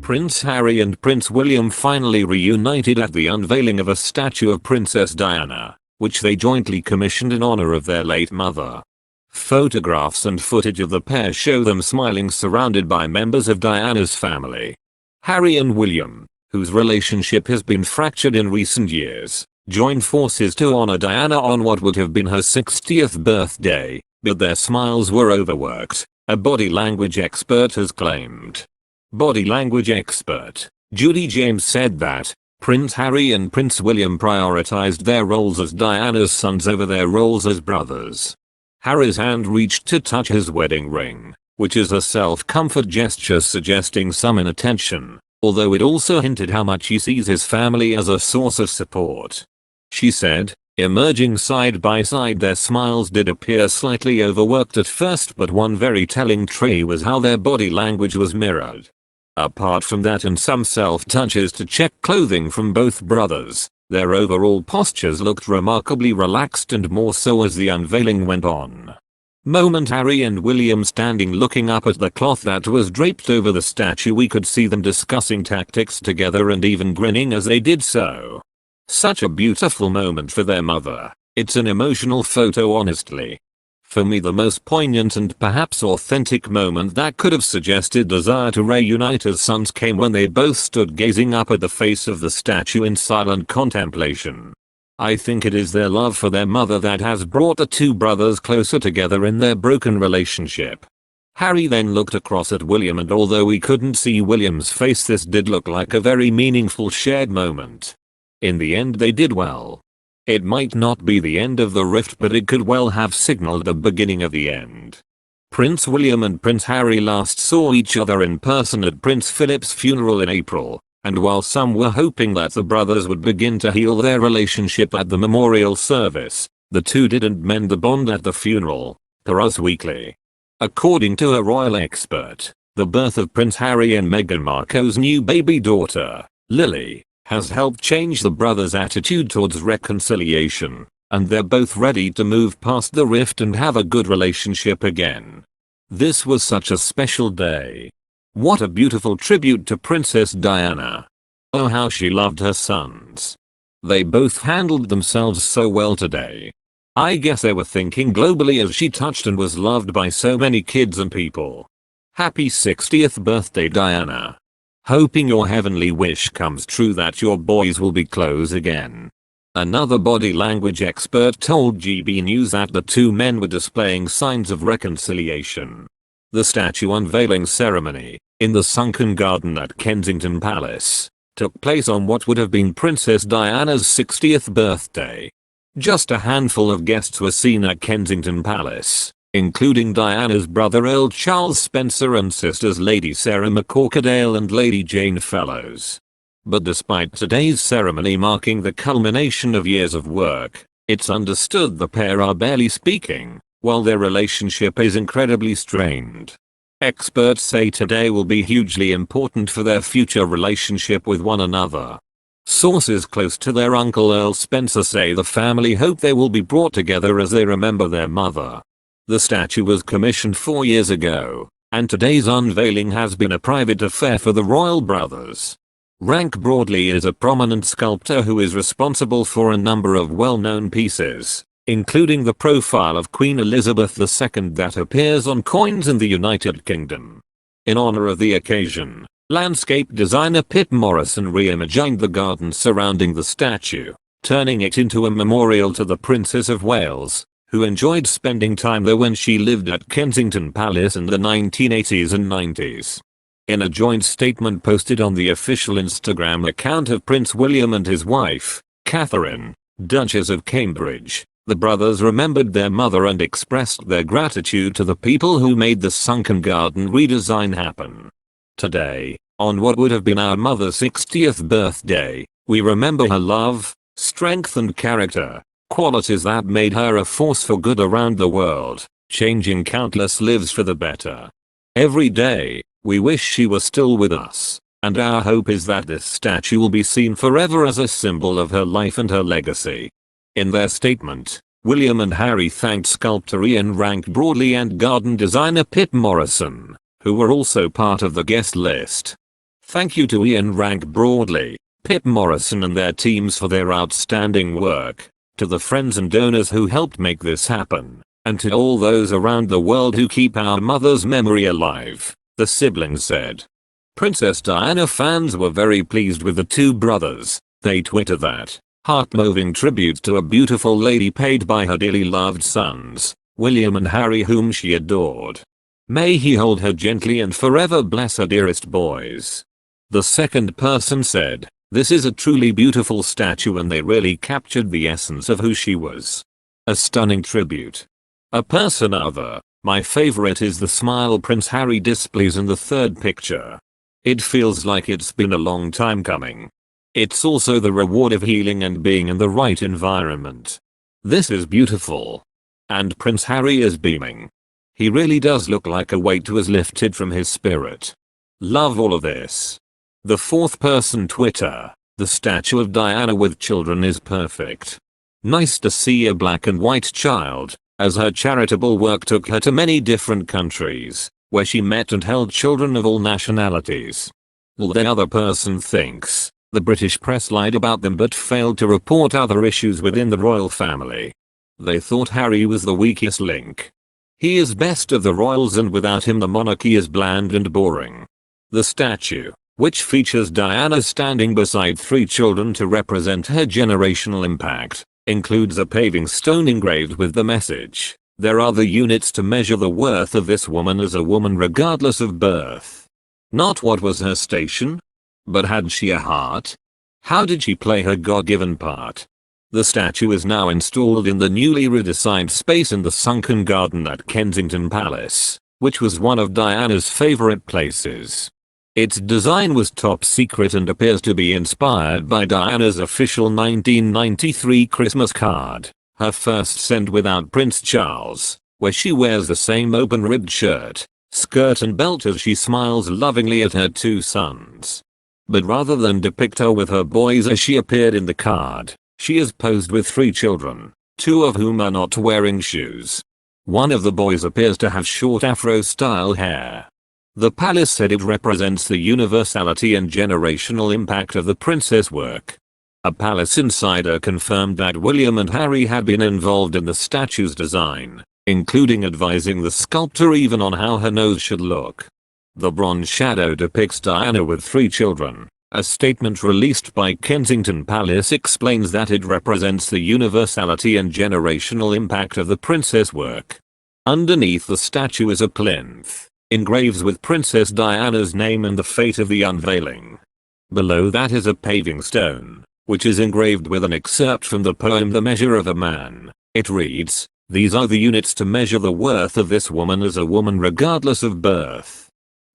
Prince Harry and Prince William finally reunited at the unveiling of a statue of Princess Diana, which they jointly commissioned in honor of their late mother. Photographs and footage of the pair show them smiling surrounded by members of Diana's family. Harry and William, whose relationship has been fractured in recent years, joined forces to honor Diana on what would have been her 60th birthday, but their smiles were overworked, a body language expert has claimed. Body language expert Judy James said that Prince Harry and Prince William prioritized their roles as Diana's sons over their roles as brothers. Harry's hand reached to touch his wedding ring, which is a self-comfort gesture suggesting some inattention, although it also hinted how much he sees his family as a source of support. She said, emerging side by side, their smiles did appear slightly overworked at first, but one very telling trait was how their body language was mirrored. Apart from that and some self-touches to check clothing from both brothers, their overall postures looked remarkably relaxed, and more so as the unveiling went on. Harry and William standing looking up at the cloth that was draped over the statue, we could see them discussing tactics together and even grinning as they did so. Such a beautiful moment for their mother. It's an emotional photo, honestly. For me, the most poignant and perhaps authentic moment that could have suggested desire to reunite as sons came when they both stood gazing up at the face of the statue in silent contemplation. I think it is their love for their mother that has brought the two brothers closer together in their broken relationship. Harry then looked across at William, and although we couldn't see William's face, this did look like a very meaningful shared moment. In the end, they did well. It might not be the end of the rift, but it could well have signaled the beginning of the end. Prince William and Prince Harry last saw each other in person at Prince Philip's funeral in April, and while some were hoping that the brothers would begin to heal their relationship at the memorial service, the two didn't mend the bond at the funeral, per Us Weekly. According to a royal expert, the birth of Prince Harry and Meghan Markle's new baby daughter, Lily, has helped change the brothers' attitude towards reconciliation, and they're both ready to move past the rift and have a good relationship again. This was such a special day. What a beautiful tribute to Princess Diana. Oh, how she loved her sons. They both handled themselves so well today. I guess they were thinking globally as she touched and was loved by so many kids and people. Happy 60th birthday, Diana. Hoping your heavenly wish comes true that your boys will be close again. Another body language expert told GB News that the two men were displaying signs of reconciliation. The statue unveiling ceremony, in the sunken garden at Kensington Palace, took place on what would have been Princess Diana's 60th birthday. Just a handful of guests were seen at Kensington Palace, including Diana's brother Earl Charles Spencer and sisters Lady Sarah McCorquodale and Lady Jane Fellows. But despite today's ceremony marking the culmination of years of work, it's understood the pair are barely speaking, while their relationship is incredibly strained. Experts say today will be hugely important for their future relationship with one another. Sources close to their uncle Earl Spencer say the family hope they will be brought together as they remember their mother. The statue was commissioned 4 years ago, and today's unveiling has been a private affair for the royal brothers. Rank Broadley is a prominent sculptor who is responsible for a number of well-known pieces, including the profile of Queen Elizabeth II that appears on coins in the United Kingdom. In honor of the occasion, landscape designer Pip Morrison reimagined the garden surrounding the statue, turning it into a memorial to the Princess of Wales, who enjoyed spending time there when she lived at Kensington Palace in the 1980s and 90s. In a joint statement posted on the official Instagram account of Prince William and his wife, Catherine, Duchess of Cambridge, the brothers remembered their mother and expressed their gratitude to the people who made the sunken garden redesign happen. Today, on what would have been our mother's 60th birthday, we remember her love, strength and character. Qualities that made her a force for good around the world, changing countless lives for the better. Every day, we wish she was still with us, and our hope is that this statue will be seen forever as a symbol of her life and her legacy. In their statement, William and Harry thanked sculptor Ian Rank Broadley and garden designer Pip Morrison, who were also part of the guest list. Thank you to Ian Rank Broadley, Pip Morrison and their teams for their outstanding work, to the friends and donors who helped make this happen, and to all those around the world who keep our mother's memory alive, the siblings said. Princess Diana fans were very pleased with the two brothers. They tweeted that heart-moving tribute to a beautiful lady paid by her dearly loved sons, William and Harry, whom she adored. May he hold her gently and forever bless her dearest boys. The second person said, this is a truly beautiful statue and they really captured the essence of who she was. A stunning tribute. A person other, my favorite is the smile Prince Harry displays in the third picture. It feels like it's been a long time coming. It's also the reward of healing and being in the right environment. This is beautiful. And Prince Harry is beaming. He really does look like a weight was lifted from his spirit. Love all of this. The fourth person Twitter, the statue of Diana with children is perfect. Nice to see a black and white child, as her charitable work took her to many different countries, where she met and held children of all nationalities. The other person thinks, the British press lied about them but failed to report other issues within the royal family. They thought Harry was the weakest link. He is best of the royals and without him the monarchy is bland and boring. The statue, which features Diana standing beside 3 children to represent her generational impact, includes a paving stone engraved with the message, there are the units to measure the worth of this woman as a woman regardless of birth. Not what was her station? But had she a heart? How did she play her God-given part? The statue is now installed in the newly redesigned space in the sunken garden at Kensington Palace, which was one of Diana's favorite places. Its design was top secret and appears to be inspired by Diana's official 1993 Christmas card, her first sent without Prince Charles, where she wears the same open-ribbed shirt, skirt and belt as she smiles lovingly at her 2 sons. But rather than depict her with her boys as she appeared in the card, she is posed with 3 children, 2 of whom are not wearing shoes. One of the boys appears to have short afro-style hair. The palace said it represents the universality and generational impact of the princess work. A palace insider confirmed that William and Harry had been involved in the statue's design, including advising the sculptor even on how her nose should look. The bronze shadow depicts Diana with 3 children. A statement released by Kensington Palace explains that it represents the universality and generational impact of the princess work. Underneath the statue is a plinth, engraved with Princess Diana's name and the fate of the unveiling. Below that is a paving stone, which is engraved with an excerpt from the poem The Measure of a Man. It reads, "These are the units to measure the worth of this woman as a woman regardless of birth."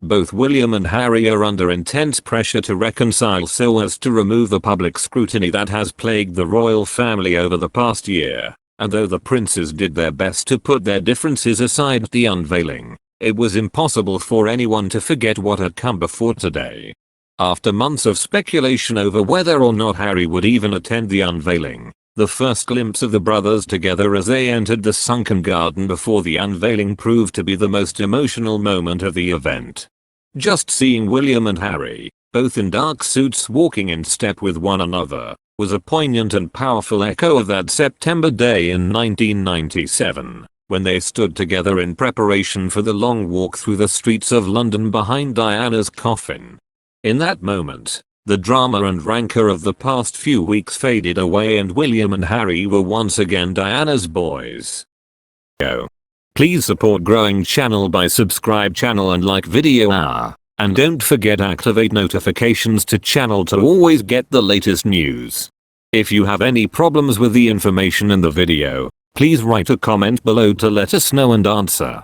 Both William and Harry are under intense pressure to reconcile so as to remove the public scrutiny that has plagued the royal family over the past year, and though the princes did their best to put their differences aside at the unveiling, it was impossible for anyone to forget what had come before today. After months of speculation over whether or not Harry would even attend the unveiling, the first glimpse of the brothers together as they entered the sunken garden before the unveiling proved to be the most emotional moment of the event. Just seeing William and Harry, both in dark suits walking in step with one another, was a poignant and powerful echo of that September day in 1997, when they stood together in preparation for the long walk through the streets of London behind Diana's coffin. In that moment, the drama and rancor of the past few weeks faded away and William and Harry were once again Diana's boys. Please support growing channel by subscribe channel and like video hour, and don't forget activate notifications to channel to always get the latest news. If you have any problems with the information in the video, please write a comment below to let us know and answer.